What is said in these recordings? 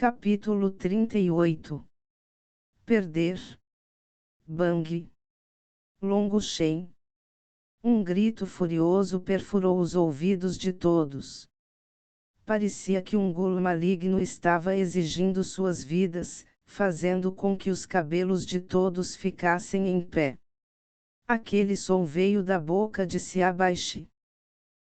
Capítulo 38. Perder. Bang. Longo Shen. Um grito furioso perfurou os ouvidos de todos. Parecia que um ghoul maligno estava exigindo suas vidas, fazendo com que os cabelos de todos ficassem em pé. Aquele som veio da boca de Xiaobai.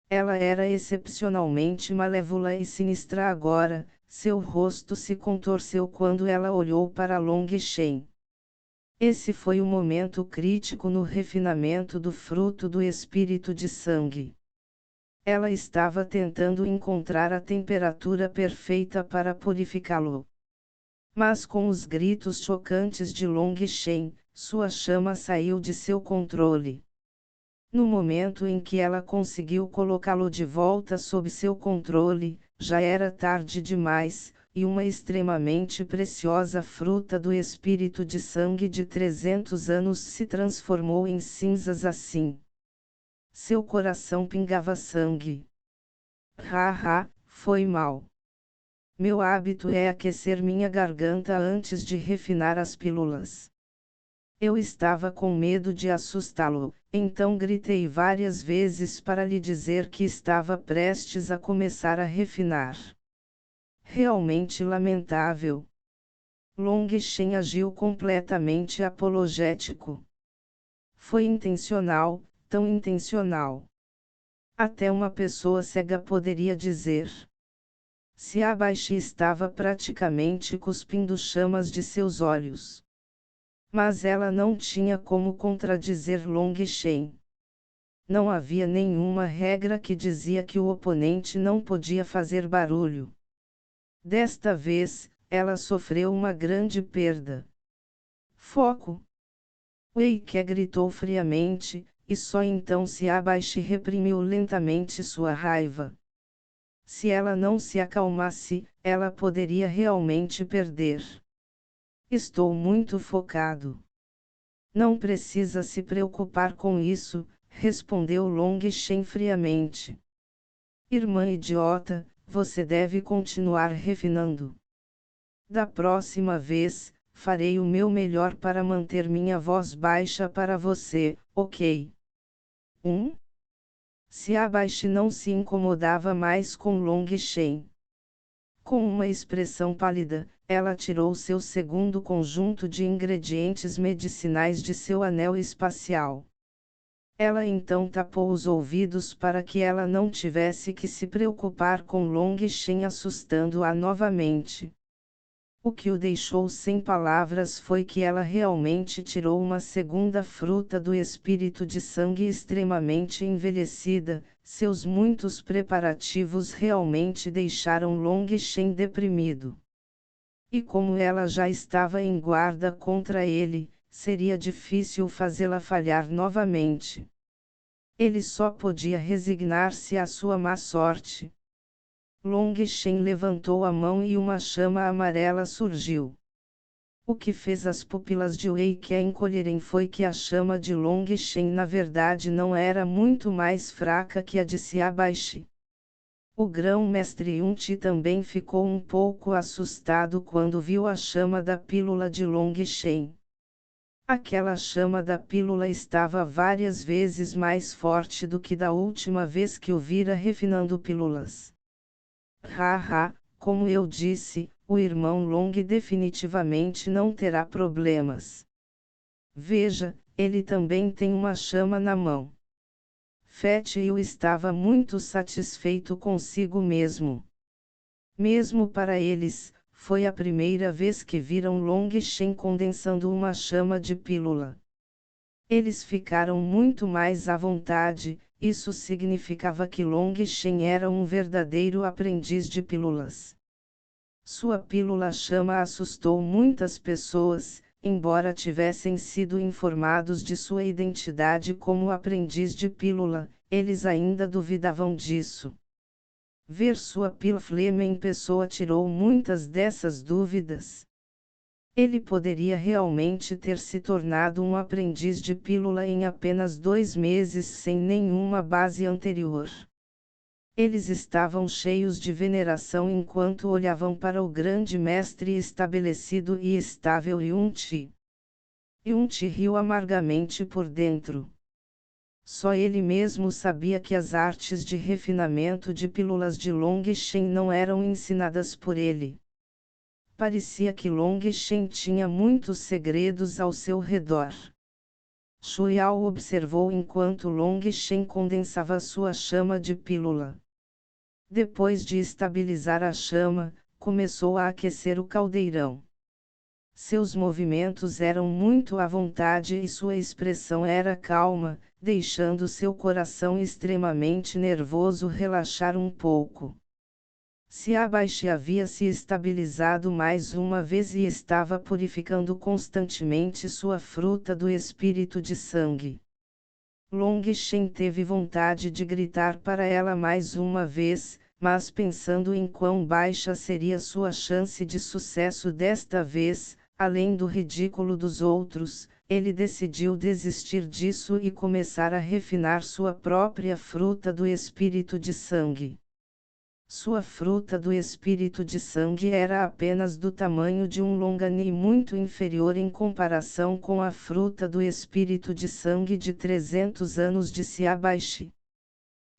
Ela era excepcionalmente malévola e sinistra agora. Seu rosto se contorceu quando ela olhou para Long Shen. Esse foi o momento crítico no refinamento do fruto do espírito de sangue. Ela estava tentando encontrar a temperatura perfeita para purificá-lo. Mas com os gritos chocantes de Long Shen, sua chama saiu de seu controle. No momento em que ela conseguiu colocá-lo de volta sob seu controle, já era tarde demais, e uma extremamente preciosa fruta do espírito de sangue de 300 anos se transformou em cinzas assim. Seu coração pingava sangue. Foi mal. Meu hábito é aquecer minha garganta antes de refinar as pílulas. Eu estava com medo de assustá-lo, então gritei várias vezes para lhe dizer que estava prestes a começar a refinar. Realmente lamentável. Long Shen agiu completamente apologético. Foi intencional, tão intencional. Até uma pessoa cega poderia dizer. Xiaobai estava praticamente cuspindo chamas de seus olhos. Mas ela não tinha como contradizer Long Shen. Não havia nenhuma regra que dizia que o oponente não podia fazer barulho. Desta vez, ela sofreu uma grande perda. Foco! Wei Ke gritou friamente, e só então Xiaobai reprimiu lentamente sua raiva. Se ela não se acalmasse, ela poderia realmente perder. Estou muito focado. Não precisa se preocupar com isso, respondeu Long Shen friamente. Irmã idiota, você deve continuar refinando. Da próxima vez, farei o meu melhor para manter minha voz baixa para você, ok? Xiaobai não se incomodava mais com Long Shen. Com uma expressão pálida, ela tirou seu segundo conjunto de ingredientes medicinais de seu anel espacial. Ela então tapou os ouvidos para que ela não tivesse que se preocupar com Long Shen assustando-a novamente. O que o deixou sem palavras foi que ela realmente tirou uma segunda fruta do espírito de sangue extremamente envelhecida. Seus muitos preparativos realmente deixaram Long Shen deprimido. E como ela já estava em guarda contra ele, seria difícil fazê-la falhar novamente. Ele só podia resignar-se à sua má sorte. Long Shen levantou a mão e uma chama amarela surgiu. O que fez as pupilas de Wei Ke encolherem foi que a chama de Long Shen na verdade não era muito mais fraca que a de Xiaobai. O grão-mestre Yunti também ficou um pouco assustado quando viu a chama da pílula de Long Shen. Aquela chama da pílula estava várias vezes mais forte do que da última vez que o vira refinando pílulas. Como eu disse, o irmão Long definitivamente não terá problemas. Veja, ele também tem uma chama na mão. Fat Yu estava muito satisfeito consigo mesmo. Mesmo para eles, foi a primeira vez que viram Long Shen condensando uma chama de pílula. Eles ficaram muito mais à vontade. Isso significava que Long Shen era um verdadeiro aprendiz de pílulas. Sua pílula-chama assustou muitas pessoas, embora tivessem sido informados de sua identidade como aprendiz de pílula, eles ainda duvidavam disso. Ver sua pílula em pessoa tirou muitas dessas dúvidas. Ele poderia realmente ter se tornado um aprendiz de pílula em apenas 2 meses sem nenhuma base anterior. Eles estavam cheios de veneração enquanto olhavam para o grande mestre estabelecido e estável Yun-Ti. Yun-Ti riu amargamente por dentro. Só ele mesmo sabia que as artes de refinamento de pílulas de Long Shen não eram ensinadas por ele. Parecia que Long Shen tinha muitos segredos ao seu redor. Shu Yao observou enquanto Long Shen condensava sua chama de pílula. Depois de estabilizar a chama, começou a aquecer o caldeirão. Seus movimentos eram muito à vontade e sua expressão era calma, deixando seu coração extremamente nervoso relaxar um pouco. Xiaobai havia se estabilizado mais uma vez e estava purificando constantemente sua fruta do espírito de sangue. Long Shen teve vontade de gritar para ela mais uma vez, mas pensando em quão baixa seria sua chance de sucesso desta vez, além do ridículo dos outros, ele decidiu desistir disso e começar a refinar sua própria fruta do espírito de sangue. Sua fruta do espírito de sangue era apenas do tamanho de um longani muito inferior em comparação com a fruta do espírito de sangue de 300 anos de Xiaobai.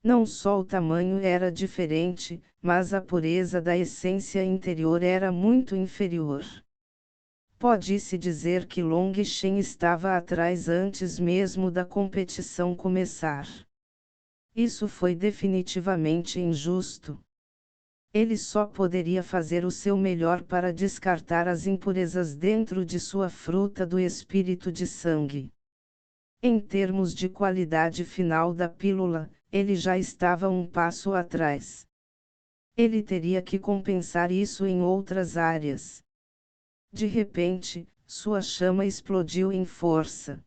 Não só o tamanho era diferente, mas a pureza da essência interior era muito inferior. Pode-se dizer que Long Shen estava atrás antes mesmo da competição começar. Isso foi definitivamente injusto. Ele só poderia fazer o seu melhor para descartar as impurezas dentro de sua fruta do espírito de sangue. Em termos de qualidade final da pílula, ele já estava um passo atrás. Ele teria que compensar isso em outras áreas. De repente, sua chama explodiu em força.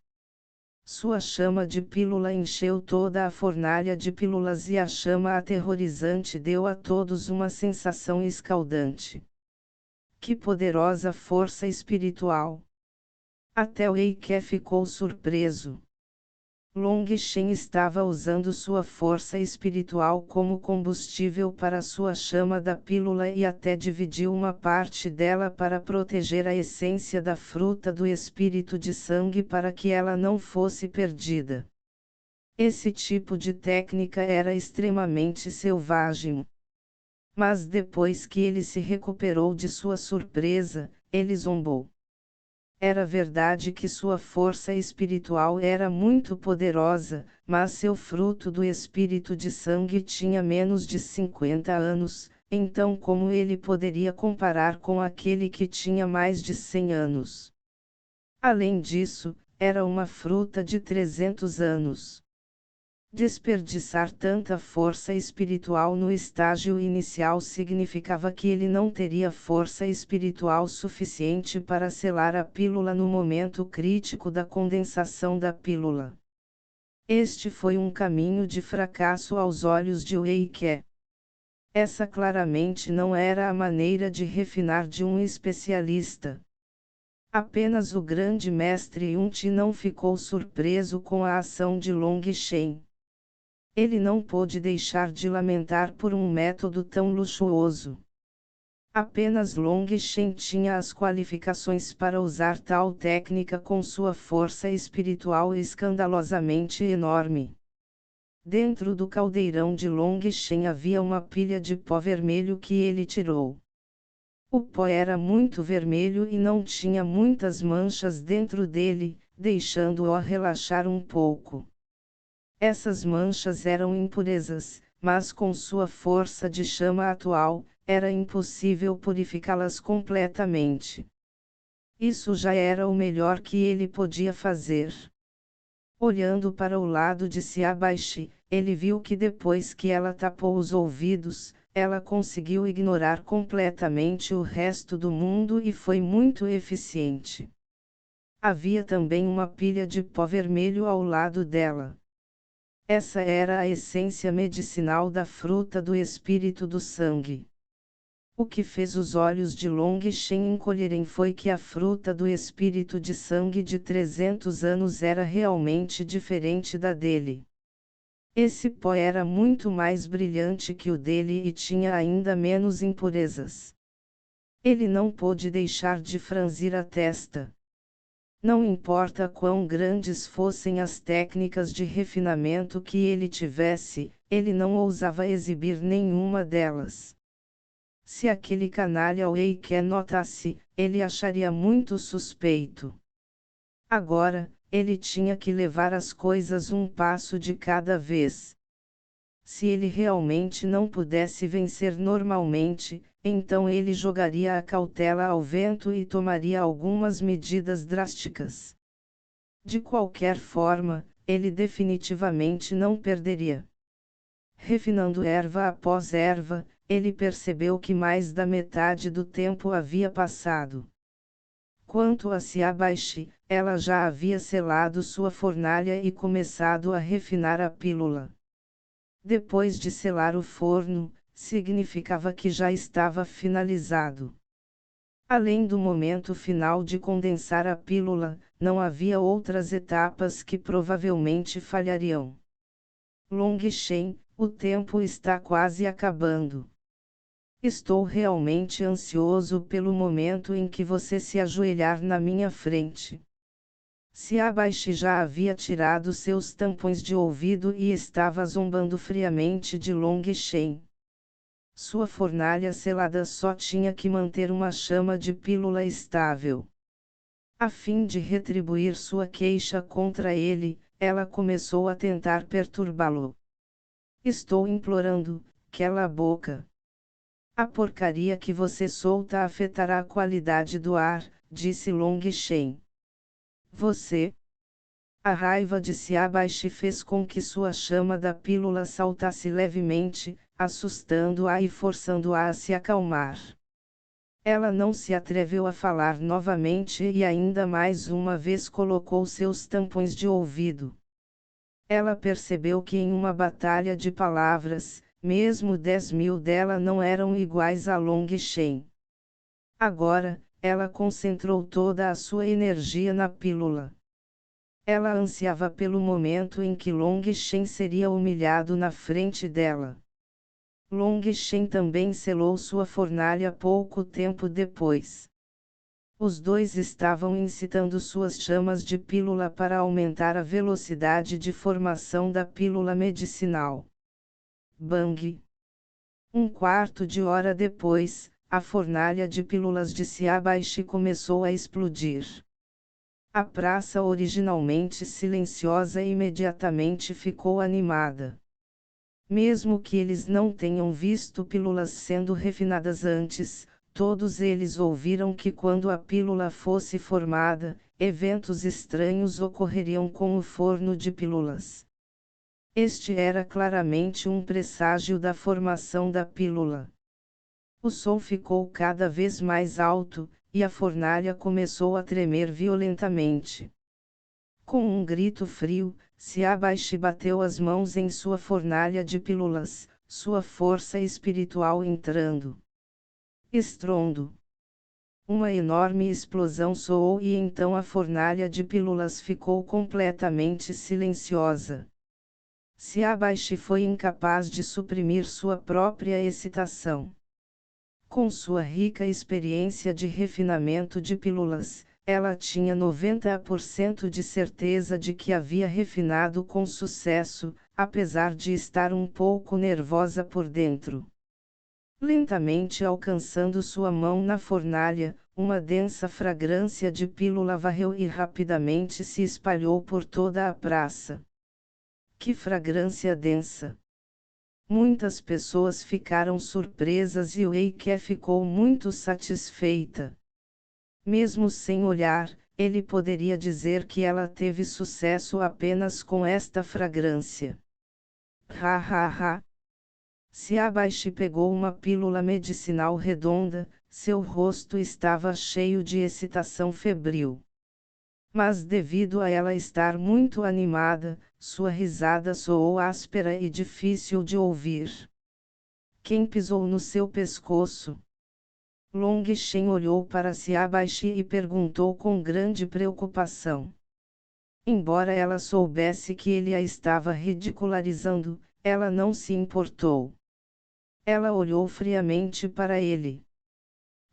Sua chama de pílula encheu toda a fornalha de pílulas e a chama aterrorizante deu a todos uma sensação escaldante. Que poderosa força espiritual! Até o Eike ficou surpreso. Long Shen estava usando sua força espiritual como combustível para sua chama da pílula e até dividiu uma parte dela para proteger a essência da fruta do espírito de sangue para que ela não fosse perdida. Esse tipo de técnica era extremamente selvagem. Mas depois que ele se recuperou de sua surpresa, ele zombou. Era verdade que sua força espiritual era muito poderosa, mas seu fruto do espírito de sangue tinha menos de 50 anos, então como ele poderia comparar com aquele que tinha mais de 100 anos? Além disso, era uma fruta de 300 anos. Desperdiçar tanta força espiritual no estágio inicial significava que ele não teria força espiritual suficiente para selar a pílula no momento crítico da condensação da pílula. Este foi um caminho de fracasso aos olhos de Wei Ke. Essa claramente não era a maneira de refinar de um especialista. Apenas o grande mestre Yun-Ti não ficou surpreso com a ação de Long Shen. Ele não pôde deixar de lamentar por um método tão luxuoso. Apenas Long Shen tinha as qualificações para usar tal técnica com sua força espiritual escandalosamente enorme. Dentro do caldeirão de Long Shen havia uma pilha de pó vermelho que ele tirou. O pó era muito vermelho e não tinha muitas manchas dentro dele, deixando-o relaxar um pouco. Essas manchas eram impurezas, mas com sua força de chama atual, era impossível purificá-las completamente. Isso já era o melhor que ele podia fazer. Olhando para o lado de Xiaobai, ele viu que depois que ela tapou os ouvidos, ela conseguiu ignorar completamente o resto do mundo e foi muito eficiente. Havia também uma pilha de pó vermelho ao lado dela. Essa era a essência medicinal da fruta do espírito do sangue. O que fez os olhos de Long Shen encolherem foi que a fruta do espírito de sangue de 300 anos era realmente diferente da dele. Esse pó era muito mais brilhante que o dele e tinha ainda menos impurezas. Ele não pôde deixar de franzir a testa. Não importa quão grandes fossem as técnicas de refinamento que ele tivesse, ele não ousava exibir nenhuma delas. Se aquele canalha Weique notasse, ele acharia muito suspeito. Agora, ele tinha que levar as coisas um passo de cada vez. Se ele realmente não pudesse vencer normalmente, então ele jogaria a cautela ao vento e tomaria algumas medidas drásticas. De qualquer forma, ele definitivamente não perderia. Refinando erva após erva, ele percebeu que mais da metade do tempo havia passado. Quanto a Siabashi, ela já havia selado sua fornalha e começado a refinar a pílula. Depois de selar o forno, significava que já estava finalizado. Além do momento final de condensar a pílula, não havia outras etapas que provavelmente falhariam. Longshen, o tempo está quase acabando. Estou realmente ansioso pelo momento em que você se ajoelhar na minha frente. Siabashi já havia tirado seus tampões de ouvido e estava zombando friamente de Longshen. Sua fornalha selada só tinha que manter uma chama de pílula estável. A fim de retribuir sua queixa contra ele, ela começou a tentar perturbá-lo. Estou implorando, cala a boca. A porcaria que você solta afetará a qualidade do ar, disse Longshen. Você? A raiva de Siabashi fez com que sua chama da pílula saltasse levemente, assustando-a e forçando-a a se acalmar. Ela não se atreveu a falar novamente e ainda mais uma vez colocou seus tampões de ouvido. Ela percebeu que em uma batalha de palavras, mesmo 10.000 dela não eram iguais a Longshen. Agora, ela concentrou toda a sua energia na pílula. Ela ansiava pelo momento em que Longshen seria humilhado na frente dela. Longshen também selou sua fornalha pouco tempo depois. Os dois estavam incitando suas chamas de pílula para aumentar a velocidade de formação da pílula medicinal. Bang! Um quarto de hora depois, a fornalha de pílulas de Siabashi começou a explodir. A praça originalmente silenciosa imediatamente ficou animada. Mesmo que eles não tenham visto pílulas sendo refinadas antes, todos eles ouviram que quando a pílula fosse formada, eventos estranhos ocorreriam com o forno de pílulas. Este era claramente um presságio da formação da pílula. O som ficou cada vez mais alto, e a fornalha começou a tremer violentamente. Com um grito frio, Siabashi bateu as mãos em sua fornalha de pílulas, sua força espiritual entrando. Estrondo. Uma enorme explosão soou e então a fornalha de pílulas ficou completamente silenciosa. Siabashi foi incapaz de suprimir sua própria excitação. Com sua rica experiência de refinamento de pílulas, ela tinha 90% de certeza de que havia refinado com sucesso, apesar de estar um pouco nervosa por dentro. Lentamente alcançando sua mão na fornalha, uma densa fragrância de pílula varreu e rapidamente se espalhou por toda a praça. Que fragrância densa! Muitas pessoas ficaram surpresas e Weique ficou muito satisfeita. Mesmo sem olhar, ele poderia dizer que ela teve sucesso apenas com esta fragrância. Ha ha ha! Siabashi pegou uma pílula medicinal redonda, seu rosto estava cheio de excitação febril. Mas devido a ela estar muito animada, sua risada soou áspera e difícil de ouvir. Quem pisou no seu pescoço? Longshen olhou para Siabashi e perguntou com grande preocupação. Embora ela soubesse que ele a estava ridicularizando, ela não se importou. Ela olhou friamente para ele.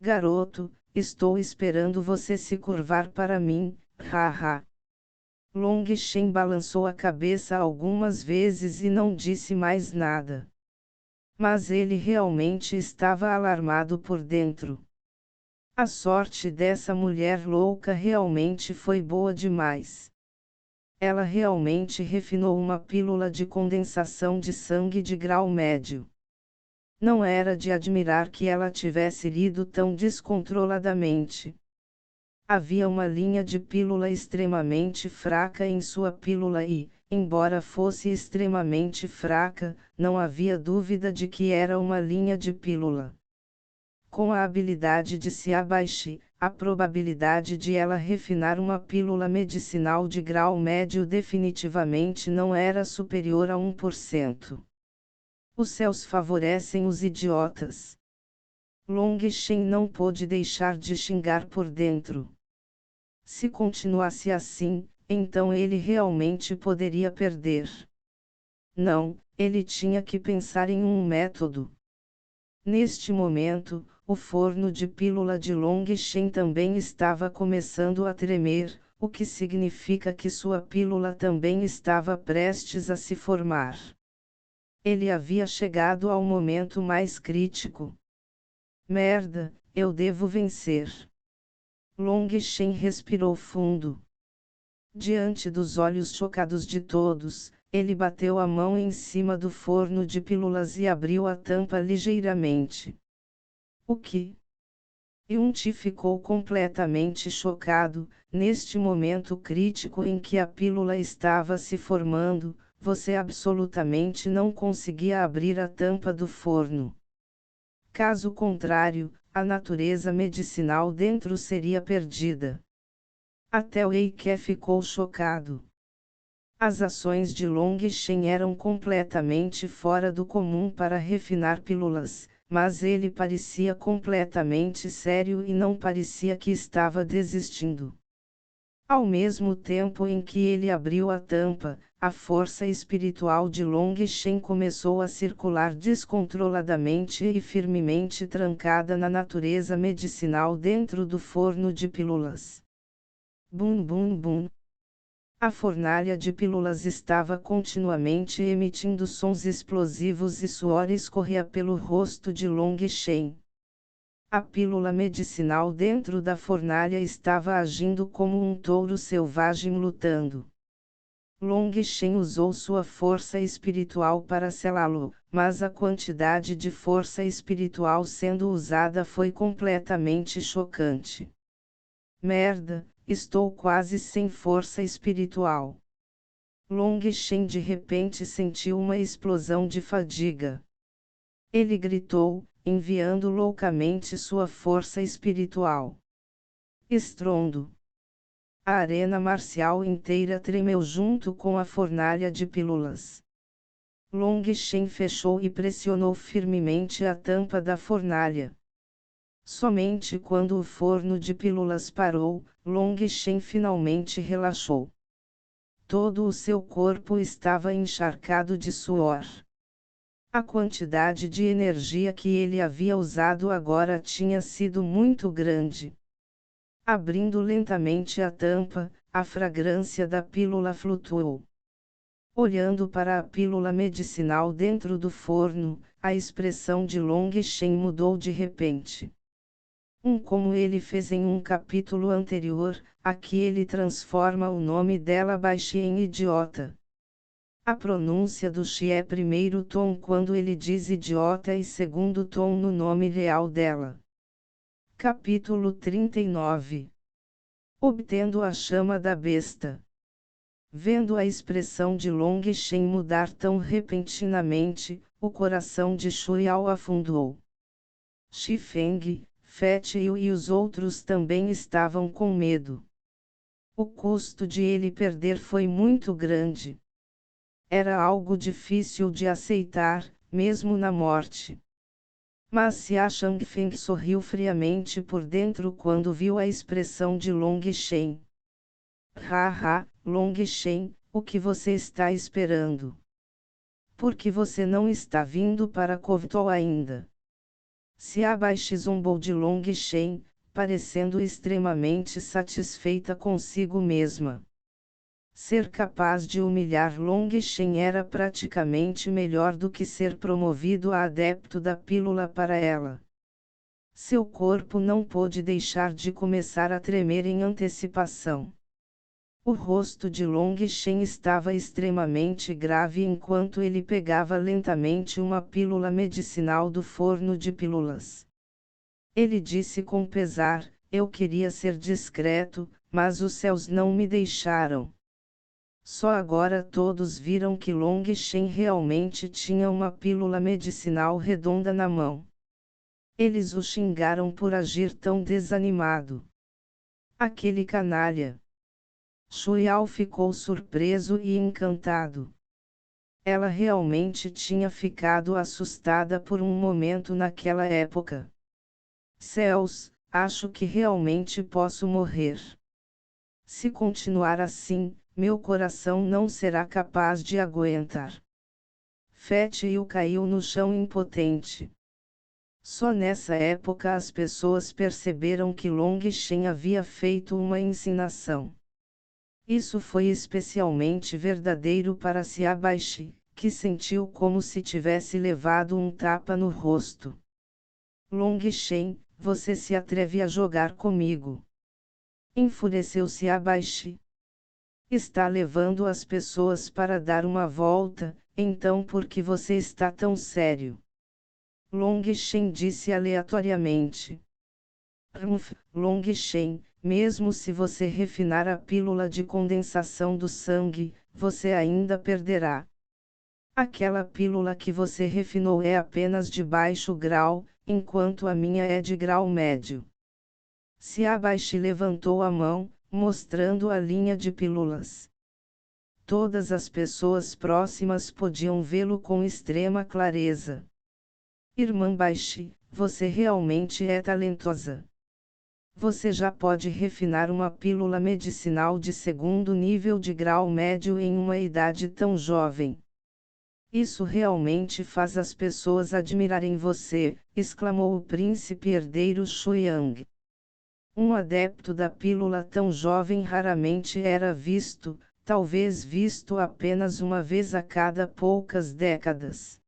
Garoto, estou esperando você se curvar para mim, haha. Long Shen balançou a cabeça algumas vezes e não disse mais nada. Mas ele realmente estava alarmado por dentro. A sorte dessa mulher louca realmente foi boa demais. Ela realmente refinou uma pílula de condensação de sangue de grau médio. Não era de admirar que ela tivesse lido tão descontroladamente. Havia uma linha de pílula extremamente fraca em sua pílula e, embora fosse extremamente fraca, não havia dúvida de que era uma linha de pílula. Com a habilidade de se abaixar, a probabilidade de ela refinar uma pílula medicinal de grau médio definitivamente não era superior a 1%. Os céus favorecem os idiotas. Long Shen não pôde deixar de xingar por dentro. Se continuasse assim, então ele realmente poderia perder. Não, ele tinha que pensar em um método. Neste momento, o forno de pílula de Long Shen também estava começando a tremer, o que significa que sua pílula também estava prestes a se formar. Ele havia chegado ao momento mais crítico. Merda, eu devo vencer. Long Shen respirou fundo. Diante dos olhos chocados de todos, ele bateu a mão em cima do forno de pílulas e abriu a tampa ligeiramente. O que? Yun-Ti ficou completamente chocado. Neste momento crítico em que a pílula estava se formando, você absolutamente não conseguia abrir a tampa do forno. Caso contrário, a natureza medicinal dentro seria perdida. Até o Eike ficou chocado. As ações de Long Shen eram completamente fora do comum para refinar pílulas, mas ele parecia completamente sério e não parecia que estava desistindo. Ao mesmo tempo em que ele abriu a tampa, a força espiritual de Long Shen começou a circular descontroladamente e firmemente trancada na natureza medicinal dentro do forno de pílulas. Bum bum bum. A fornalha de pílulas estava continuamente emitindo sons explosivos e suor escorria pelo rosto de Long Shen. A pílula medicinal dentro da fornalha estava agindo como um touro selvagem lutando. Long Shen usou sua força espiritual para selá-lo, mas a quantidade de força espiritual sendo usada foi completamente chocante. Merda, estou quase sem força espiritual. Long Shen de repente sentiu uma explosão de fadiga. Ele gritou, enviando loucamente sua força espiritual. Estrondo. A arena marcial inteira tremeu junto com a fornalha de pílulas. Long Shen fechou e pressionou firmemente a tampa da fornalha. Somente quando o forno de pílulas parou, Long Shen finalmente relaxou. Todo o seu corpo estava encharcado de suor. A quantidade de energia que ele havia usado agora tinha sido muito grande. Abrindo lentamente a tampa, a fragrância da pílula flutuou. Olhando para a pílula medicinal dentro do forno, a expressão de Long Shen mudou de repente. Como ele fez em um capítulo anterior, aqui ele transforma o nome dela Baixe em idiota. A pronúncia do Xi é primeiro tom quando ele diz idiota e segundo tom no nome real dela. Capítulo 39. Obtendo a chama da besta. Vendo a expressão de Long Shen mudar tão repentinamente, o coração de Shuiao afundou. Shi Feng, Fat e os outros também estavam com medo. O custo de ele perder foi muito grande. Era algo difícil de aceitar, mesmo na morte. Mas Xia Changfeng sorriu friamente por dentro quando viu a expressão de Long Shen. Haha, Long Shen, o que você está esperando? Por que você não está vindo para Kovto ainda? Xiaobai zombou de Long Shen, parecendo extremamente satisfeita consigo mesma. Ser capaz de humilhar Long Shen era praticamente melhor do que ser promovido a adepto da pílula para ela. Seu corpo não pôde deixar de começar a tremer em antecipação. O rosto de Long Shen estava extremamente grave enquanto ele pegava lentamente uma pílula medicinal do forno de pílulas. Ele disse com pesar: eu queria ser discreto, mas os céus não me deixaram. Só agora todos viram que Long Shen realmente tinha uma pílula medicinal redonda na mão. Eles o xingaram por agir tão desanimado. Aquele canalha! Shuiao ficou surpreso e encantado. Ela realmente tinha ficado assustada por um momento naquela época. Céus, acho que realmente posso morrer. Se continuar assim, meu coração não será capaz de aguentar. Fetio caiu no chão impotente. Só nessa época as pessoas perceberam que Long Shen havia feito uma encenação. Isso foi especialmente verdadeiro para Xiaobai, que sentiu como se tivesse levado um tapa no rosto. Long Shen, você se atreve a jogar comigo? Enfureceu Xiaobai. Está levando as pessoas para dar uma volta, então por que você está tão sério? Long Shen disse aleatoriamente. Long Shen, mesmo se você refinar a pílula de condensação do sangue, você ainda perderá. Aquela pílula que você refinou é apenas de baixo grau, enquanto a minha é de grau médio. Xiaobai levantou a mão, mostrando a linha de pílulas. Todas as pessoas próximas podiam vê-lo com extrema clareza. Irmã Baishi, você realmente é talentosa. Você já pode refinar uma pílula medicinal de segundo nível de grau médio em uma idade tão jovem. Isso realmente faz as pessoas admirarem você, exclamou o príncipe herdeiro Shuiyang. Um adepto da pílula tão jovem raramente era visto, talvez visto apenas uma vez a cada poucas décadas.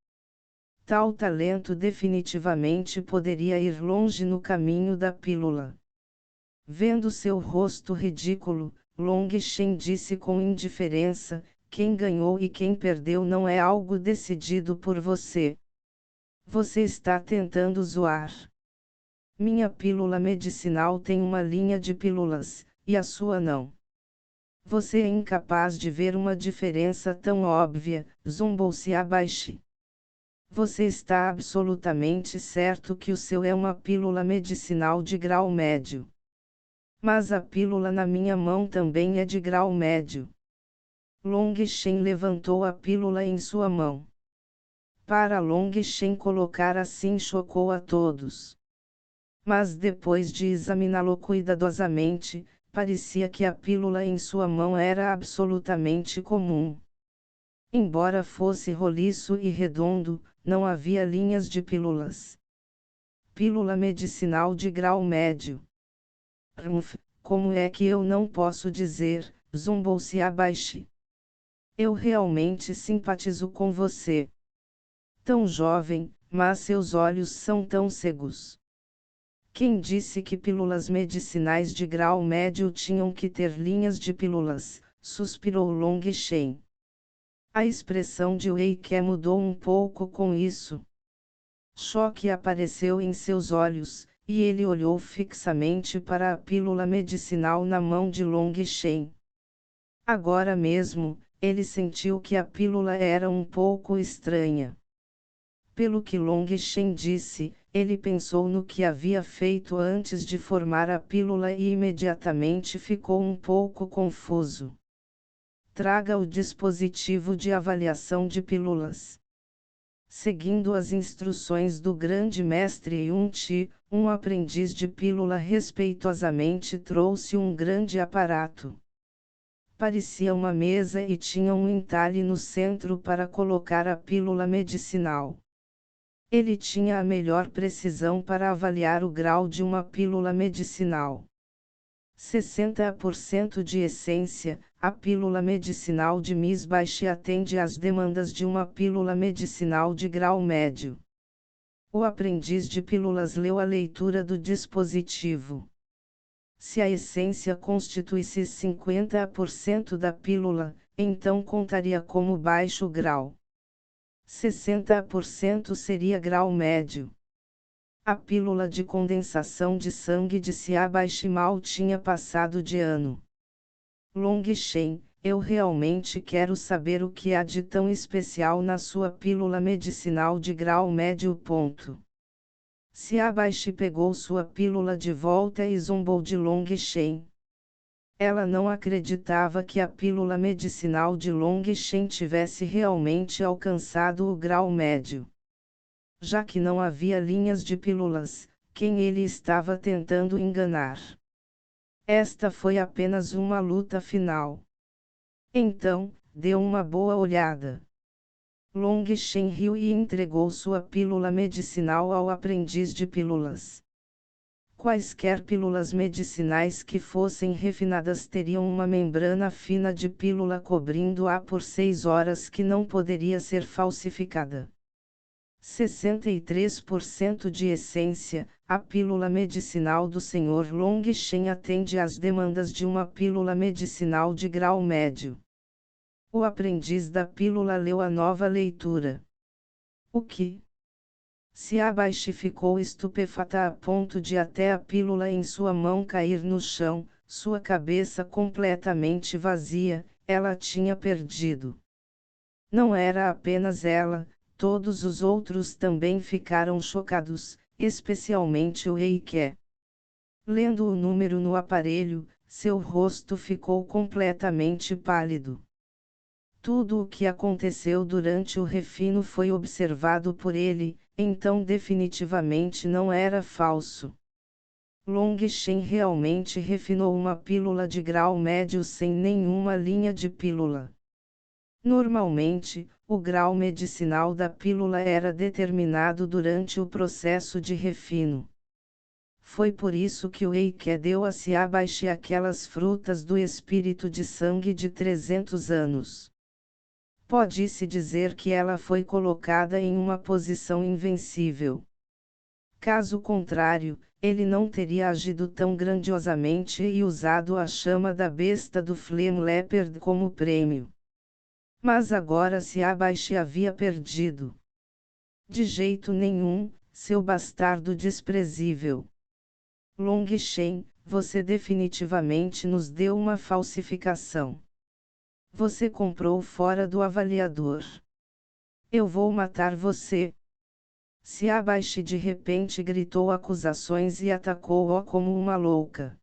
Tal talento definitivamente poderia ir longe no caminho da pílula. Vendo seu rosto ridículo, Long Shen disse com indiferença: quem ganhou e quem perdeu não é algo decidido por você. Você está tentando zoar. Minha pílula medicinal tem uma linha de pílulas, e a sua não. Você é incapaz de ver uma diferença tão óbvia, zombou Xiaobai. Você está absolutamente certo que o seu é uma pílula medicinal de grau médio. Mas a pílula na minha mão também é de grau médio. Long Shen levantou a pílula em sua mão. Para Long Shen colocar assim chocou a todos. Mas depois de examiná-lo cuidadosamente, parecia que a pílula em sua mão era absolutamente comum. Embora fosse roliço e redondo, não havia linhas de pílulas. Pílula medicinal de grau médio. Como é que eu não posso dizer, zombou Xiaobai. Eu realmente simpatizo com você. Tão jovem, mas seus olhos são tão cegos. Quem disse que pílulas medicinais de grau médio tinham que ter linhas de pílulas? Suspirou Long Shen. A expressão de Wei Ke mudou um pouco com isso. Choque apareceu em seus olhos, e ele olhou fixamente para a pílula medicinal na mão de Long Shen. Agora mesmo, ele sentiu que a pílula era um pouco estranha. Pelo que Long Shen disse, ele pensou no que havia feito antes de formar a pílula e imediatamente ficou um pouco confuso. Traga o dispositivo de avaliação de pílulas. Seguindo as instruções do grande mestre Yun Ti, um aprendiz de pílula respeitosamente trouxe um grande aparato. Parecia uma mesa e tinha um entalhe no centro para colocar a pílula medicinal. Ele tinha a melhor precisão para avaliar o grau de uma pílula medicinal. 60% de essência. A pílula medicinal de Miss Baixe atende às demandas de uma pílula medicinal de grau médio. O aprendiz de pílulas leu a leitura do dispositivo. Se a essência constituísse 50% da pílula, então contaria como baixo grau. 60% seria grau médio. A pílula de condensação de sangue de Siabai mal tinha passado de ano. Long Shen, eu realmente quero saber o que há de tão especial na sua pílula medicinal de grau médio. Siabai pegou sua pílula de volta e zombou de Long Shen. Ela não acreditava que a pílula medicinal de Long Shen tivesse realmente alcançado o grau médio. Já que não havia linhas de pílulas, quem ele estava tentando enganar? Esta foi apenas uma luta final. Então, deu uma boa olhada. Long Shen riu e entregou sua pílula medicinal ao aprendiz de pílulas. Quaisquer pílulas medicinais que fossem refinadas teriam uma membrana fina de pílula cobrindo-a por 6 horas que não poderia ser falsificada. 63% de essência. A pílula medicinal do Sr. Long Shen atende às demandas de uma pílula medicinal de grau médio. O aprendiz da pílula leu a nova leitura. O que? Siabai ficou estupefata a ponto de até a pílula em sua mão cair no chão, sua cabeça completamente vazia, ela tinha perdido. Não era apenas ela. Todos os outros também ficaram chocados, especialmente o Eike. Lendo o número no aparelho, seu rosto ficou completamente pálido. Tudo o que aconteceu durante o refino foi observado por ele, então definitivamente não era falso. Long Shen realmente refinou uma pílula de grau médio sem nenhuma linha de pílula. Normalmente, o grau medicinal da pílula era determinado durante o processo de refino. Foi por isso que o Eike deu a Siabai aquelas frutas do espírito de sangue de 300 anos. Pode-se dizer que ela foi colocada em uma posição invencível. Caso contrário, ele não teria agido tão grandiosamente e usado a chama da besta do Flame Leopard como prêmio. Mas agora Siabai havia perdido. De jeito nenhum, seu bastardo desprezível. Long Shen, você definitivamente nos deu uma falsificação. Você comprou fora do avaliador. Eu vou matar você. Siabai de repente gritou acusações e atacou-o como uma louca.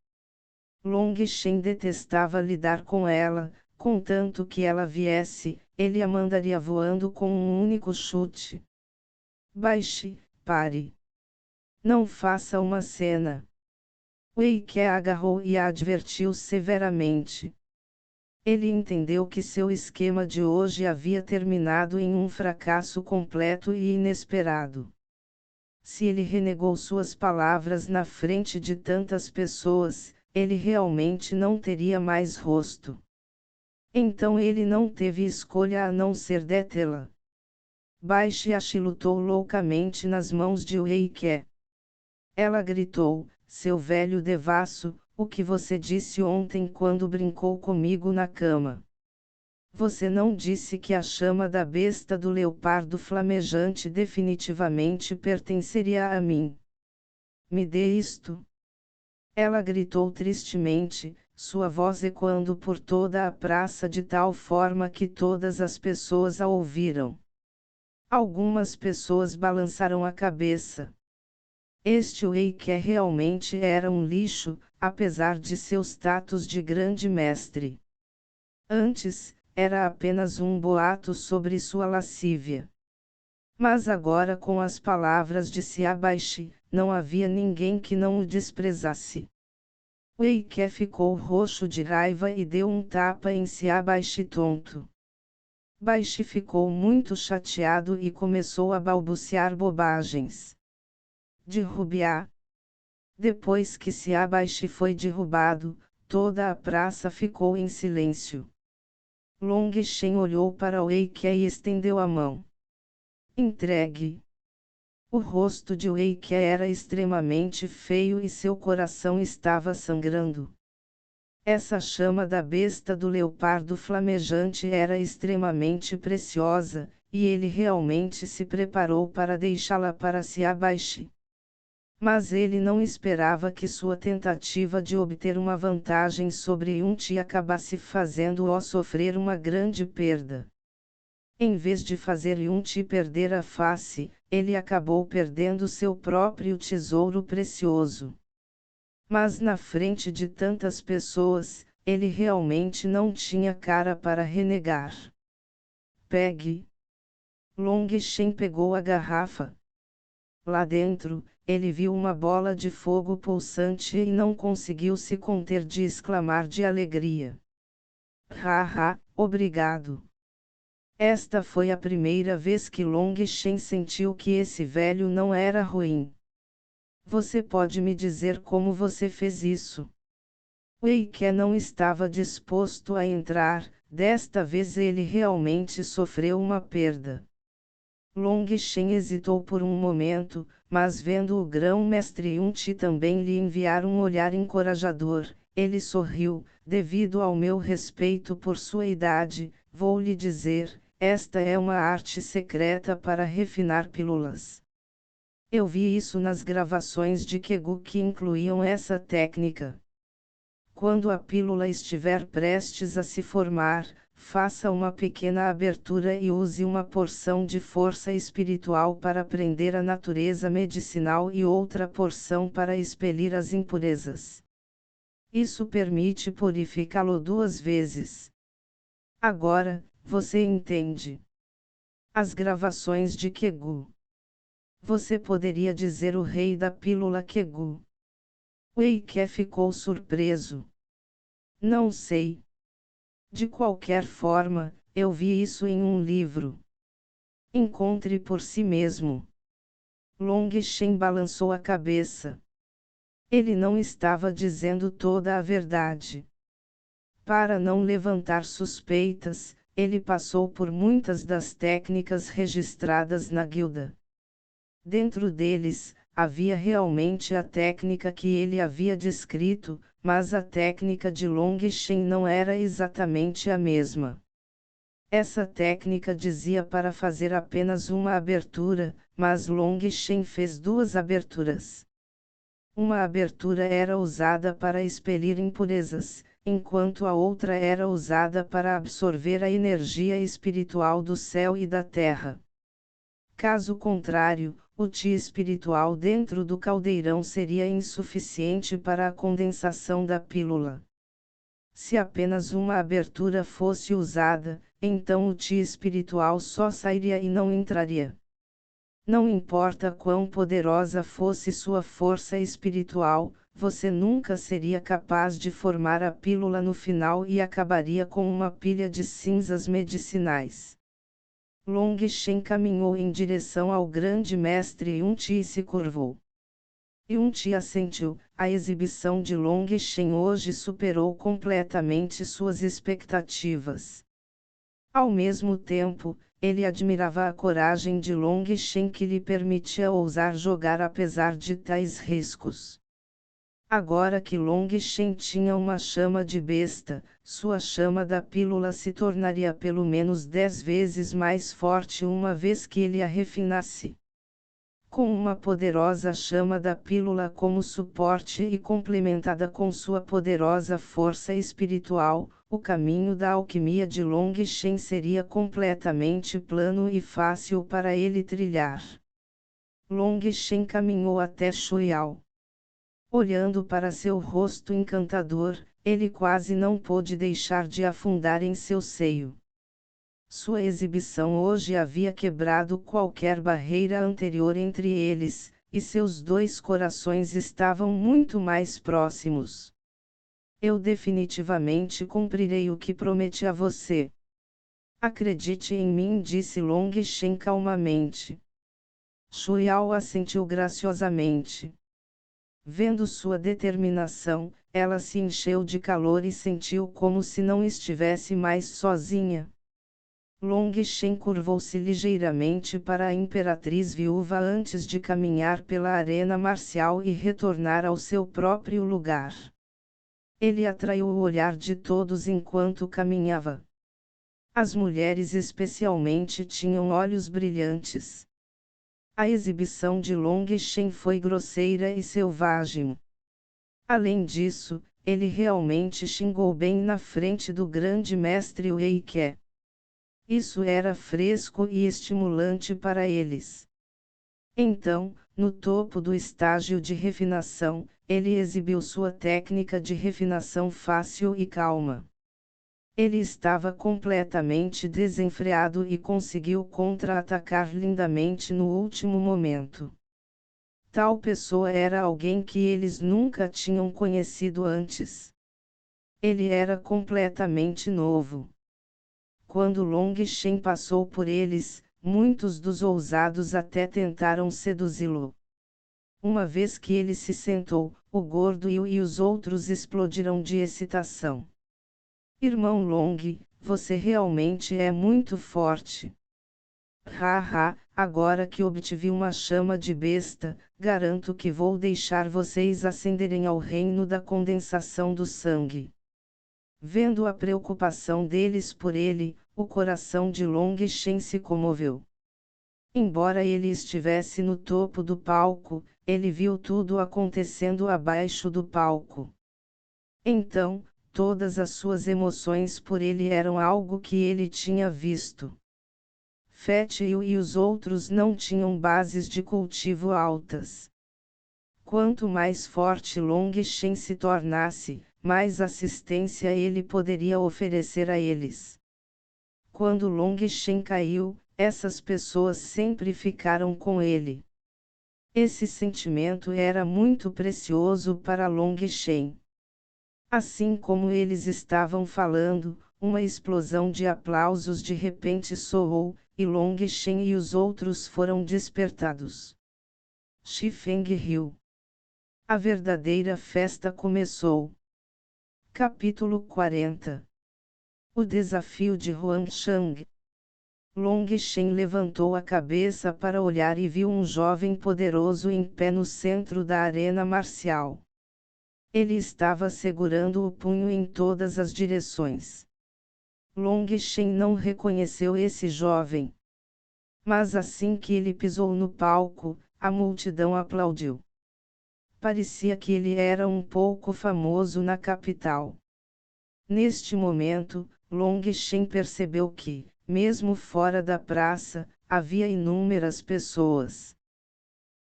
Long Shen detestava lidar com ela. Contanto que ela viesse, ele a mandaria voando com um único chute. Baixe, pare. Não faça uma cena. Eike a agarrou e a advertiu severamente. Ele entendeu que seu esquema de hoje havia terminado em um fracasso completo e inesperado. Se ele renegou suas palavras na frente de tantas pessoas, ele realmente não teria mais rosto. Então ele não teve escolha a não ser detê-la. Baixe lutou loucamente nas mãos de Eike. Ela gritou, seu velho devasso, o que você disse ontem quando brincou comigo na cama? Você não disse que a chama da besta do leopardo flamejante definitivamente pertenceria a mim. Me dê isto. Ela gritou tristemente, sua voz ecoando por toda a praça de tal forma que todas as pessoas a ouviram. Algumas pessoas balançaram a cabeça. Este Eike realmente era um lixo, apesar de seu status de grande mestre. Antes, era apenas um boato sobre sua lascívia. Mas agora com as palavras de Siabai, não havia ninguém que não o desprezasse. Wei Ke ficou roxo de raiva e deu um tapa em Xia Baishi tonto. Baishi ficou muito chateado e começou a balbuciar bobagens. Derrubiá. Depois que Xia Baishi foi derrubado, toda a praça ficou em silêncio. Long Shen olhou para Wei Ke e estendeu a mão. Entregue. O rosto de Wei Ke era extremamente feio e seu coração estava sangrando. Essa chama da besta do leopardo flamejante era extremamente preciosa, e ele realmente se preparou para deixá-la para Xia Baishi. Mas ele não esperava que sua tentativa de obter uma vantagem sobre Yun-Ti acabasse fazendo-o sofrer uma grande perda. Em vez de fazer Yun-Ti perder a face, ele acabou perdendo seu próprio tesouro precioso. Mas na frente de tantas pessoas, ele realmente não tinha cara para renegar. Pegue. Long Shen pegou a garrafa. Lá dentro, ele viu uma bola de fogo pulsante e não conseguiu se conter de exclamar de alegria. Haha, obrigado. Esta foi a primeira vez que Long Shen sentiu que esse velho não era ruim. Você pode me dizer como você fez isso? Wei Ke não estava disposto a entrar, desta vez ele realmente sofreu uma perda. Long Shen hesitou por um momento, mas vendo o grão-mestre Yun-Ti também lhe enviar um olhar encorajador, ele sorriu. Devido ao meu respeito por sua idade, vou lhe dizer, esta é uma arte secreta para refinar pílulas. Eu vi isso nas gravações de Kegu que incluíam essa técnica. Quando a pílula estiver prestes a se formar, faça uma pequena abertura e use uma porção de força espiritual para prender a natureza medicinal e outra porção para expelir as impurezas. Isso permite purificá-lo 2 vezes. Agora, você entende. As gravações de Kegu. Você poderia dizer o rei da pílula Kegu. Wei Ke ficou surpreso. Não sei. De qualquer forma, eu vi isso em um livro. Encontre por si mesmo. Long Shen balançou a cabeça. Ele não estava dizendo toda a verdade. Para não levantar suspeitas, ele passou por muitas das técnicas registradas na guilda. Dentro deles, havia realmente a técnica que ele havia descrito, mas a técnica de Long Shen não era exatamente a mesma. Essa técnica dizia para fazer apenas uma abertura, mas Long Shen fez 2 aberturas. Uma abertura era usada para expelir impurezas, enquanto a outra era usada para absorver a energia espiritual do céu e da terra. Caso contrário, o Ti espiritual dentro do caldeirão seria insuficiente para a condensação da pílula. Se apenas uma abertura fosse usada, então o Ti espiritual só sairia e não entraria. Não importa quão poderosa fosse sua força espiritual, você nunca seria capaz de formar a pílula no final e acabaria com uma pilha de cinzas medicinais. Long Shen caminhou em direção ao grande mestre Yun-Ti e se curvou. Yun-Ti assentiu. A exibição de Long Shen hoje superou completamente suas expectativas. Ao mesmo tempo, ele admirava a coragem de Long Shen que lhe permitia ousar jogar apesar de tais riscos. Agora que Long Shen tinha uma chama de besta, sua chama da pílula se tornaria pelo menos 10 vezes mais forte uma vez que ele a refinasse. Com uma poderosa chama da pílula como suporte e complementada com sua poderosa força espiritual, o caminho da alquimia de Long Shen seria completamente plano e fácil para ele trilhar. Long Shen caminhou até Shuiao. Olhando para seu rosto encantador, ele quase não pôde deixar de afundar em seu seio. Sua exibição hoje havia quebrado qualquer barreira anterior entre eles, e seus 2 corações estavam muito mais próximos. Eu definitivamente cumprirei o que prometi a você. Acredite em mim, disse Long Shen calmamente. Shuiao assentiu graciosamente. Vendo sua determinação, ela se encheu de calor e sentiu como se não estivesse mais sozinha. Long Shen curvou-se ligeiramente para a imperatriz viúva antes de caminhar pela arena marcial e retornar ao seu próprio lugar. Ele atraiu o olhar de todos enquanto caminhava. As mulheres especialmente tinham olhos brilhantes. A exibição de Long Shen foi grosseira e selvagem. Além disso, ele realmente xingou bem na frente do grande mestre Wei Ke. Isso era fresco e estimulante para eles. Então, no topo do estágio de refinação, ele exibiu sua técnica de refinação fácil e calma. Ele estava completamente desenfreado e conseguiu contra-atacar lindamente no último momento. Tal pessoa era alguém que eles nunca tinham conhecido antes. Ele era completamente novo. Quando Long Shen passou por eles, muitos dos ousados até tentaram seduzi-lo. Uma vez que ele se sentou, o gordo e os outros explodiram de excitação. Irmão Long, você realmente é muito forte. Haha, agora que obtive uma chama de besta, garanto que vou deixar vocês ascenderem ao reino da condensação do sangue. Vendo a preocupação deles por ele, o coração de Long Shen se comoveu. Embora ele estivesse no topo do palco, ele viu tudo acontecendo abaixo do palco. Então, todas as suas emoções por ele eram algo que ele tinha visto. Fat e os outros não tinham bases de cultivo altas. Quanto mais forte Long Shen se tornasse, mais assistência ele poderia oferecer a eles. Quando Long Shen caiu, essas pessoas sempre ficaram com ele. Esse sentimento era muito precioso para Long Shen. Assim como eles estavam falando, uma explosão de aplausos de repente soou, e Long Shen e os outros foram despertados. Shi Feng riu. A verdadeira festa começou. Capítulo 40. O desafio de Huangshang. Long Shen levantou a cabeça para olhar e viu um jovem poderoso em pé no centro da arena marcial. Ele estava segurando o punho em todas as direções. Long Shen não reconheceu esse jovem. Mas assim que ele pisou no palco, a multidão aplaudiu. Parecia que ele era um pouco famoso na capital. Neste momento, Long Shen percebeu que, mesmo fora da praça, havia inúmeras pessoas.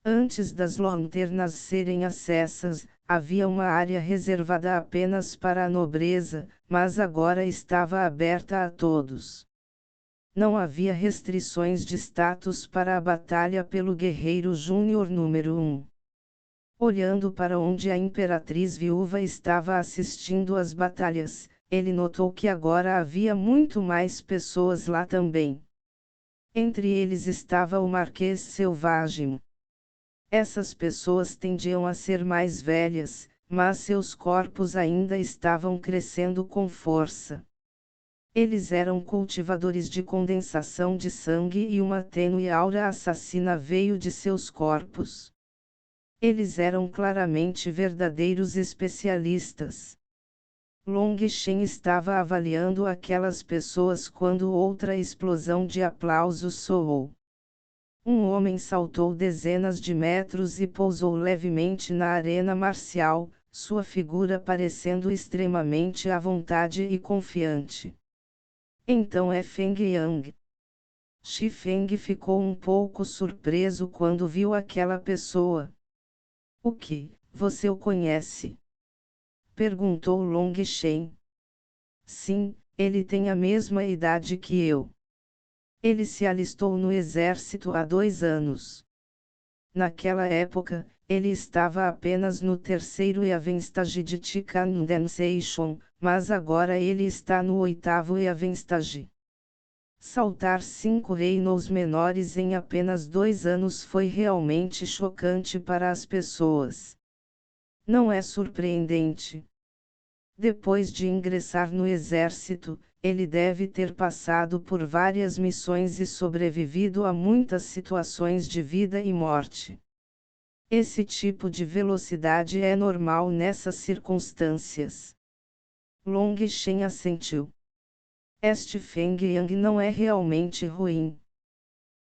Antes das lanternas serem acessas, havia uma área reservada apenas para a nobreza, mas agora estava aberta a todos. Não havia restrições de status para a batalha pelo guerreiro júnior número 1. Olhando para onde a imperatriz viúva estava assistindo às batalhas, ele notou que agora havia muito mais pessoas lá também. Entre eles estava o Marquês Selvagem. Essas pessoas tendiam a ser mais velhas, mas seus corpos ainda estavam crescendo com força. Eles eram cultivadores de condensação de sangue e uma tênue aura assassina veio de seus corpos. Eles eram claramente verdadeiros especialistas. Long Shen estava avaliando aquelas pessoas quando outra explosão de aplausos soou. Um homem saltou dezenas de metros e pousou levemente na arena marcial, sua figura parecendo extremamente à vontade e confiante. Então é Feng Yang. Shi Feng ficou um pouco surpreso quando viu aquela pessoa. O que, você o conhece? Perguntou Long Shen. Sim, ele tem a mesma idade que eu. Ele se alistou no exército há 2 anos. Naquela época, ele estava apenas no terceiro Eavenstage de Condensation, mas agora ele está no oitavo Eavenstage. Saltar 5 reinos menores em apenas 2 anos foi realmente chocante para as pessoas. Não é surpreendente. Depois de ingressar no exército, ele deve ter passado por várias missões e sobrevivido a muitas situações de vida e morte. Esse tipo de velocidade é normal nessas circunstâncias. Long Shen assentiu. Este Feng Yang não é realmente ruim.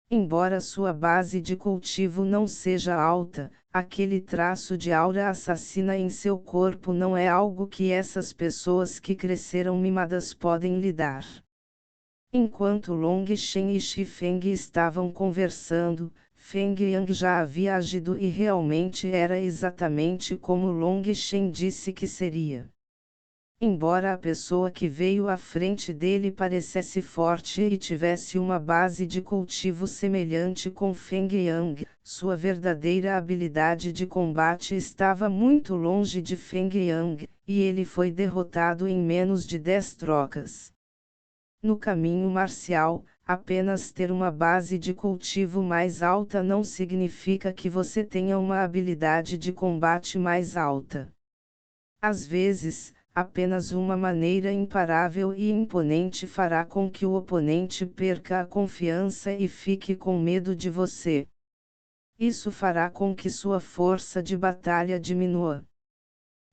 Embora sua base de cultivo não seja alta, aquele traço de aura assassina em seu corpo não é algo que essas pessoas que cresceram mimadas podem lidar. Enquanto Long Shen e Shi Feng estavam conversando, Feng Yang já havia agido e realmente era exatamente como Long Shen disse que seria. Embora a pessoa que veio à frente dele parecesse forte e tivesse uma base de cultivo semelhante com Feng Yang, sua verdadeira habilidade de combate estava muito longe de Feng Yang, e ele foi derrotado em menos de 10 trocas. No caminho marcial, apenas ter uma base de cultivo mais alta não significa que você tenha uma habilidade de combate mais alta. Às vezes, apenas uma maneira imparável e imponente fará com que o oponente perca a confiança e fique com medo de você. Isso fará com que sua força de batalha diminua.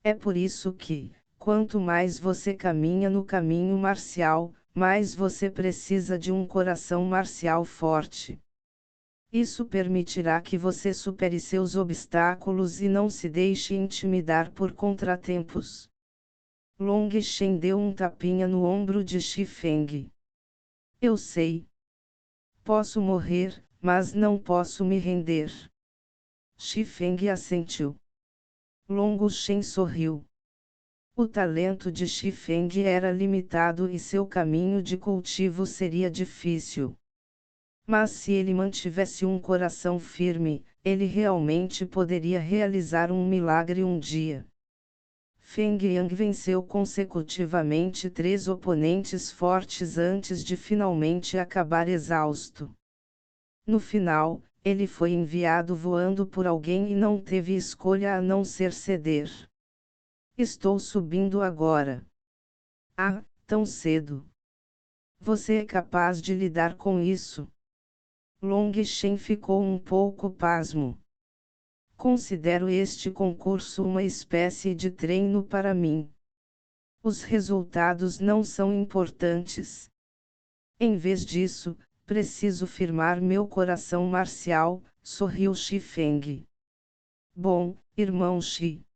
É por isso que, quanto mais você caminha no caminho marcial, mais você precisa de um coração marcial forte. Isso permitirá que você supere seus obstáculos e não se deixe intimidar por contratempos. Long Shen deu um tapinha no ombro de Shi Feng. Eu sei. Posso morrer, mas não posso me render. Shi Feng assentiu. Long Shen sorriu. O talento de Shi Feng era limitado e seu caminho de cultivo seria difícil. Mas se ele mantivesse um coração firme, ele realmente poderia realizar um milagre um dia. Feng Yang venceu consecutivamente 3 oponentes fortes antes de finalmente acabar exausto. No final, ele foi enviado voando por alguém e não teve escolha a não ser ceder. Estou subindo agora. Ah, tão cedo. Você é capaz de lidar com isso? Long Shen ficou um pouco pasmo. Considero este concurso uma espécie de treino para mim. Os resultados não são importantes. Em vez disso, preciso firmar meu coração marcial, sorriu Shi Feng. Bom, irmão Shi.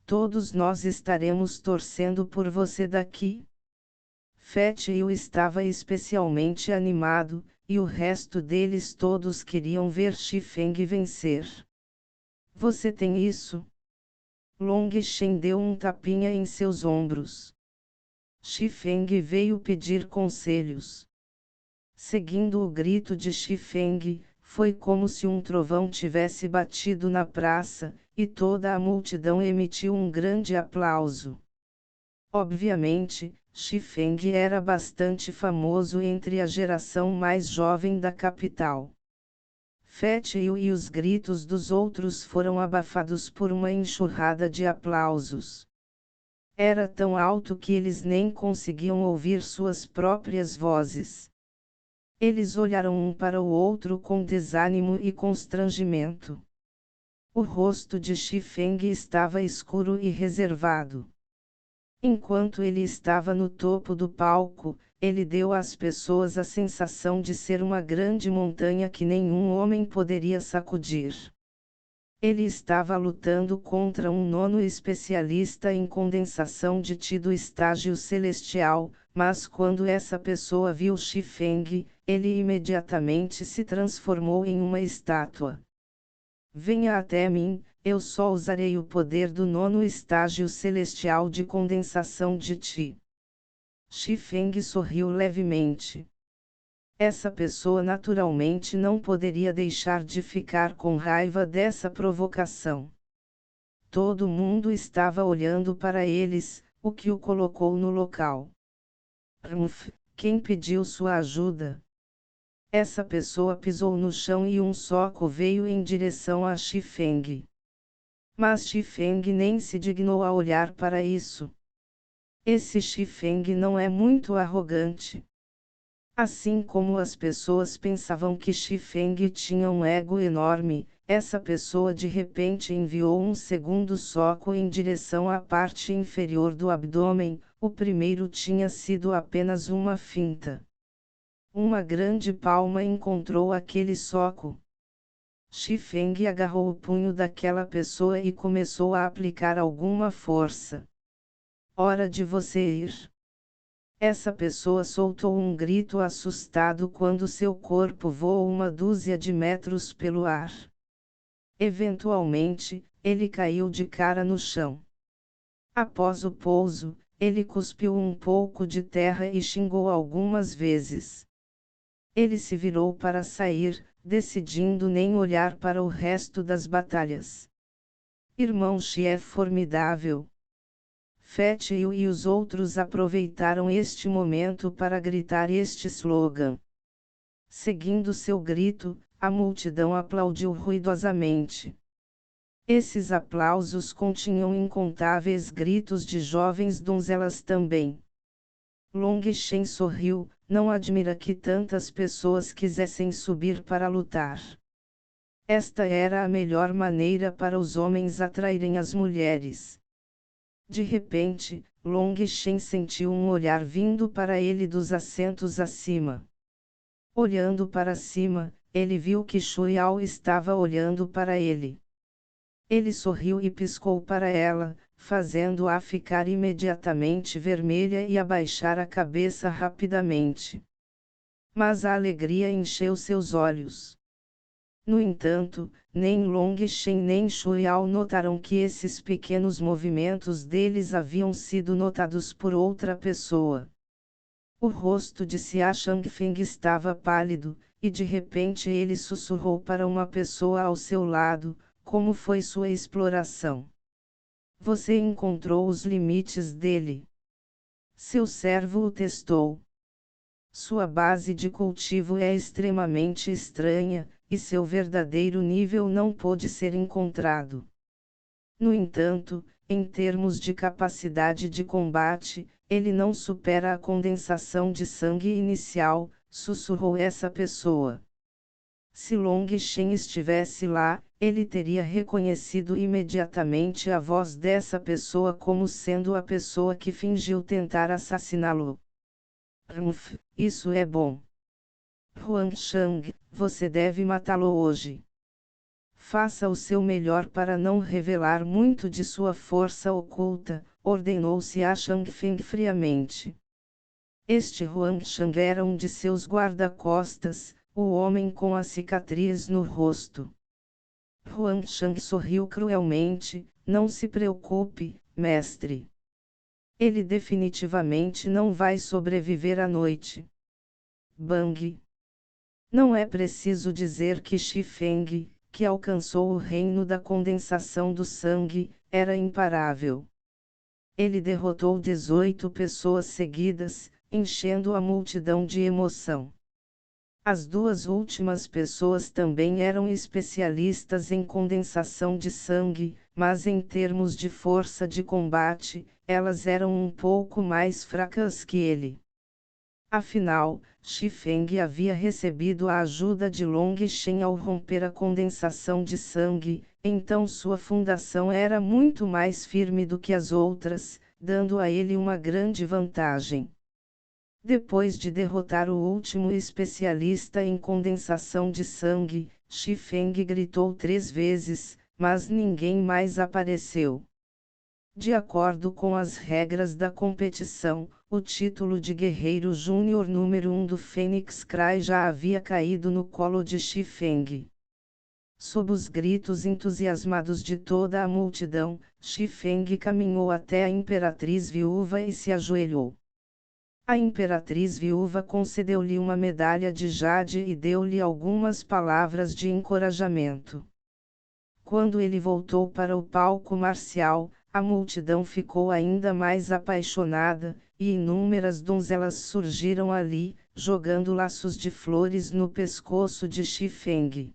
Todos nós estaremos torcendo por você daqui. Fat Yu estava especialmente animado, e o resto deles todos queriam ver Shi Feng vencer. Você tem isso? Long Shen deu um tapinha em seus ombros. Shi Feng veio pedir conselhos. Seguindo o grito de Shi Feng, foi como se um trovão tivesse batido na praça, e toda a multidão emitiu um grande aplauso. Obviamente, Shi Feng era bastante famoso entre a geração mais jovem da capital. Fat Yu e os gritos dos outros foram abafados por uma enxurrada de aplausos. Era tão alto que eles nem conseguiam ouvir suas próprias vozes. Eles olharam um para o outro com desânimo e constrangimento. O rosto de Shi Feng estava escuro e reservado. Enquanto ele estava no topo do palco, ele deu às pessoas a sensação de ser uma grande montanha que nenhum homem poderia sacudir. Ele estava lutando contra um nono especialista em condensação de Ti do estágio celestial, mas quando essa pessoa viu Shi Feng, ele imediatamente se transformou em uma estátua. Venha até mim, eu só usarei o poder do nono estágio celestial de condensação de Ti. Shi Feng sorriu levemente. Essa pessoa naturalmente não poderia deixar de ficar com raiva dessa provocação. Todo mundo estava olhando para eles, o que o colocou no local. Quem pediu sua ajuda? Essa pessoa pisou no chão e um soco veio em direção a Xifeng. Mas Xifeng nem se dignou a olhar para isso. Esse Xifeng não é muito arrogante. Assim como as pessoas pensavam que Xifeng tinha um ego enorme, essa pessoa de repente enviou um segundo soco em direção à parte inferior do abdômen. O primeiro tinha sido apenas uma finta. Uma grande palma encontrou aquele soco. Xifeng agarrou o punho daquela pessoa e começou a aplicar alguma força. Hora de você ir. Essa pessoa soltou um grito assustado quando seu corpo voou uma dúzia de metros pelo ar. Eventualmente, ele caiu de cara no chão. Após o pouso, ele cuspiu um pouco de terra e xingou algumas vezes. Ele se virou para sair, decidindo nem olhar para o resto das batalhas. Irmão Xi é formidável. Fat Yu e os outros aproveitaram este momento para gritar este slogan. Seguindo seu grito, a multidão aplaudiu ruidosamente. Esses aplausos continham incontáveis gritos de jovens donzelas também. Long Shen sorriu, não admira que tantas pessoas quisessem subir para lutar. Esta era a melhor maneira para os homens atraírem as mulheres. De repente, Long Shen sentiu um olhar vindo para ele dos assentos acima. Olhando para cima, ele viu que Shu Yao estava olhando para ele. Ele sorriu e piscou para ela, fazendo-a ficar imediatamente vermelha e abaixar a cabeça rapidamente. Mas a alegria encheu seus olhos. No entanto, nem Long Shen nem Shu Yao notaram que esses pequenos movimentos deles haviam sido notados por outra pessoa. O rosto de Xia Changfeng estava pálido, e de repente ele sussurrou para uma pessoa ao seu lado: como foi sua exploração? Você encontrou os limites dele? Seu servo o testou. Sua base de cultivo é extremamente estranha, e seu verdadeiro nível não pôde ser encontrado. No entanto, em termos de capacidade de combate, ele não supera a condensação de sangue inicial, sussurrou essa pessoa. Se Long Shen estivesse lá, ele teria reconhecido imediatamente a voz dessa pessoa como sendo a pessoa que fingiu tentar assassiná-lo. Isso é bom. Huangshang, você deve matá-lo hoje. Faça o seu melhor para não revelar muito de sua força oculta, ordenou Xia Changfeng friamente. Este Huangshang era um de seus guarda-costas, o homem com a cicatriz no rosto. Huangshang sorriu cruelmente: não se preocupe, mestre. Ele definitivamente não vai sobreviver à noite. Bang! Não é preciso dizer que Xifeng, que alcançou o reino da condensação do sangue, era imparável. Ele derrotou 18 pessoas seguidas, enchendo a multidão de emoção. As duas últimas pessoas também eram especialistas em condensação de sangue, mas em termos de força de combate, elas eram um pouco mais fracas que ele. Afinal, Xifeng havia recebido a ajuda de Long Shen ao romper a condensação de sangue, então sua fundação era muito mais firme do que as outras, dando a ele uma grande vantagem. Depois de derrotar o último especialista em condensação de sangue, Xifeng gritou 3 vezes, mas ninguém mais apareceu. De acordo com as regras da competição, o título de Guerreiro Júnior número 1 do Phoenix Cry já havia caído no colo de Xifeng. Sob os gritos entusiasmados de toda a multidão, Xifeng caminhou até a Imperatriz Viúva e se ajoelhou. A imperatriz viúva concedeu-lhe uma medalha de jade e deu-lhe algumas palavras de encorajamento. Quando ele voltou para o palco marcial, a multidão ficou ainda mais apaixonada, e inúmeras donzelas surgiram ali, jogando laços de flores no pescoço de Xifeng.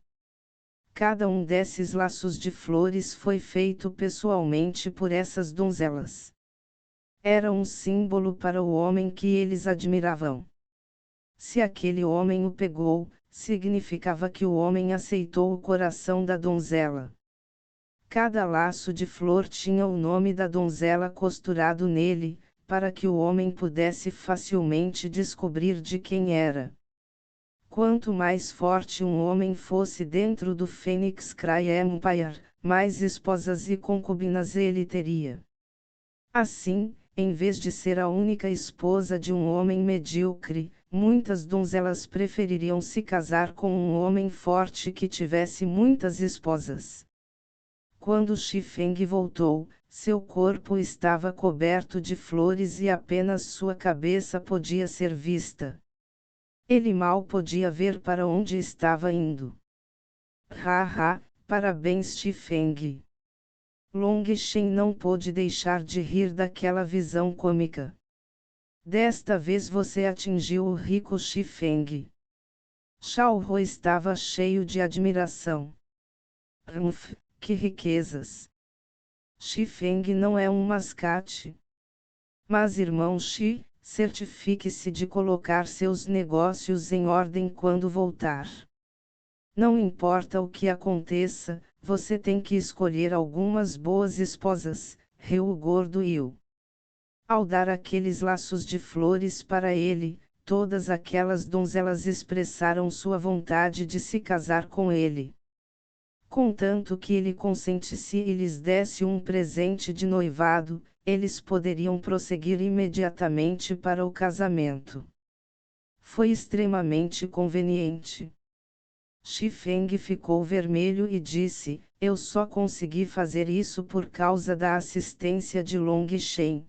Cada um desses laços de flores foi feito pessoalmente por essas donzelas. Era um símbolo para o homem que eles admiravam. Se aquele homem o pegou, significava que o homem aceitou o coração da donzela. Cada laço de flor tinha o nome da donzela costurado nele, para que o homem pudesse facilmente descobrir de quem era. Quanto mais forte um homem fosse dentro do Phoenix Cry Empire, mais esposas e concubinas ele teria. Assim, em vez de ser a única esposa de um homem medíocre, muitas donzelas prefeririam se casar com um homem forte que tivesse muitas esposas. Quando Xifeng voltou, seu corpo estava coberto de flores e apenas sua cabeça podia ser vista. Ele mal podia ver para onde estava indo. Haha, parabéns Xifeng. Long Shen não pôde deixar de rir daquela visão cômica. Desta vez você atingiu o rico Xifeng. Xiao Hu estava cheio de admiração. Que riquezas! Xifeng não é um mascate. Mas irmão Xi, certifique-se de colocar seus negócios em ordem quando voltar. Não importa o que aconteça, você tem que escolher algumas boas esposas, riu o gordo Yu. Ao dar aqueles laços de flores para ele, todas aquelas donzelas expressaram sua vontade de se casar com ele. Contanto que ele consentisse e lhes desse um presente de noivado, eles poderiam prosseguir imediatamente para o casamento. Foi extremamente conveniente. Xifeng ficou vermelho e disse, eu só consegui fazer isso por causa da assistência de Long Shen.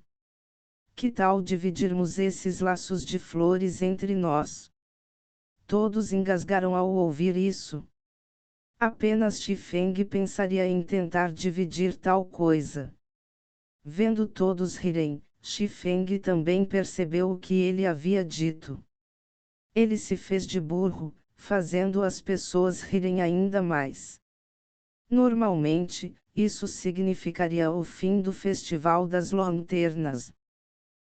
Que tal dividirmos esses laços de flores entre nós? Todos engasgaram ao ouvir isso. Apenas Xifeng pensaria em tentar dividir tal coisa. Vendo todos rirem, Xifeng também percebeu o que ele havia dito. Ele se fez de burro, fazendo as pessoas rirem ainda mais. Normalmente, isso significaria o fim do Festival das Lanternas.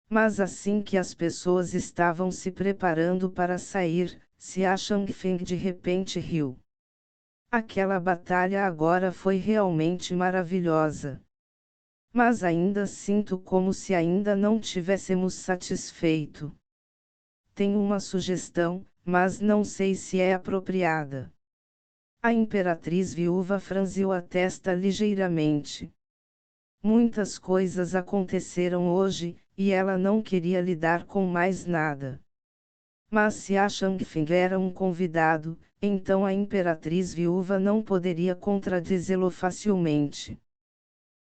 Mas assim que as pessoas estavam se preparando para sair, Xia Changfeng de repente riu. Aquela batalha agora foi realmente maravilhosa. Mas ainda sinto como se ainda não tivéssemos satisfeito. Tenho uma sugestão, mas não sei se é apropriada. A imperatriz viúva franziu a testa ligeiramente. Muitas coisas aconteceram hoje, e ela não queria lidar com mais nada. Mas se a Changfeng era um convidado, então a imperatriz viúva não poderia contradizê-lo facilmente.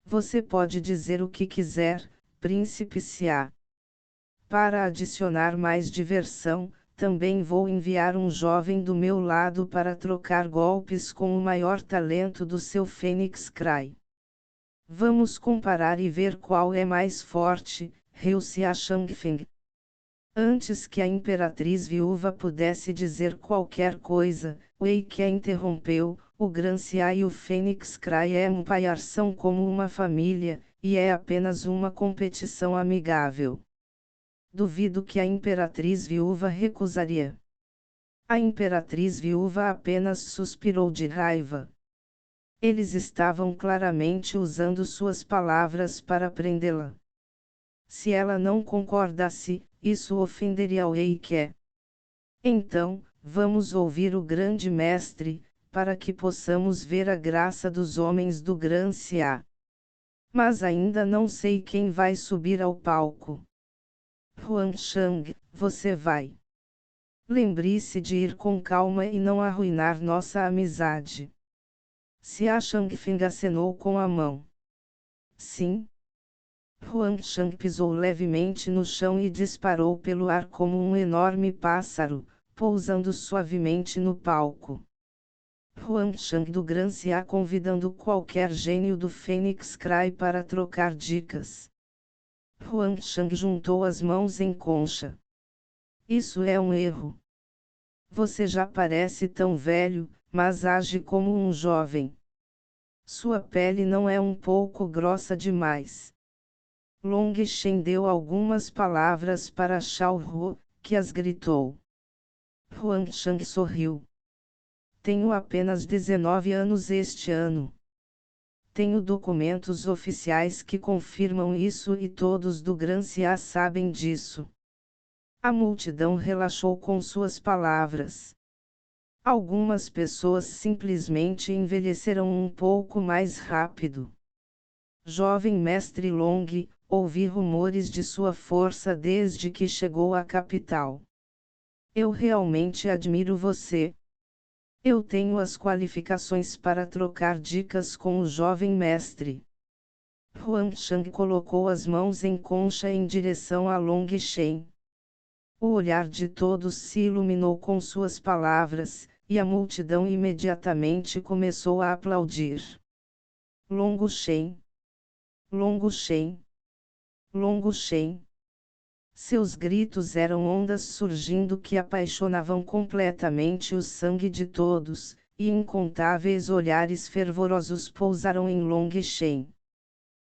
Você pode dizer o que quiser, príncipe Xia. Para adicionar mais diversão, também vou enviar um jovem do meu lado para trocar golpes com o maior talento do seu Phoenix Cry. Vamos comparar e ver qual é mais forte, riu Xia Changfeng. Antes que a imperatriz viúva pudesse dizer qualquer coisa, Wei Qie interrompeu, o Gran Xia e o Phoenix Cry Empire são como uma família, e é apenas uma competição amigável. Duvido que a imperatriz viúva recusaria. A imperatriz viúva apenas suspirou de raiva. Eles estavam claramente usando suas palavras para prendê-la. Se ela não concordasse, isso ofenderia o Wei Qie. Então, vamos ouvir o grande mestre, para que possamos ver a graça dos homens do Gran Xia. Mas ainda não sei quem vai subir ao palco. Huanshang, você vai. Lembre-se de ir com calma e não arruinar nossa amizade. Xia Changfeng acenou com a mão. Sim. Huang Shang pisou levemente no chão e disparou pelo ar como um enorme pássaro, pousando suavemente no palco. Huang Shang do Gran Xia convidando qualquer gênio do Fênix Cry para trocar dicas. Huang Shang juntou as mãos em concha. Isso é um erro. Você já parece tão velho, mas age como um jovem. Sua pele não é um pouco grossa demais. Long Shen deu algumas palavras para Xiao Hu, que as gritou. Huang Shang sorriu. Tenho apenas 19 anos este ano. Tenho documentos oficiais que confirmam isso e todos do Gran Xia sabem disso. A multidão relaxou com suas palavras. Algumas pessoas simplesmente envelheceram um pouco mais rápido. Jovem mestre Long, ouvi rumores de sua força desde que chegou à capital. Eu realmente admiro você. Eu tenho as qualificações para trocar dicas com o jovem mestre. Huang Shang colocou as mãos em concha em direção a Long Shen. O olhar de todos se iluminou com suas palavras, e a multidão imediatamente começou a aplaudir. Long Shen! Long Shen! Long Shen! Seus gritos eram ondas surgindo que apaixonavam completamente o sangue de todos, e incontáveis olhares fervorosos pousaram em Long Shen.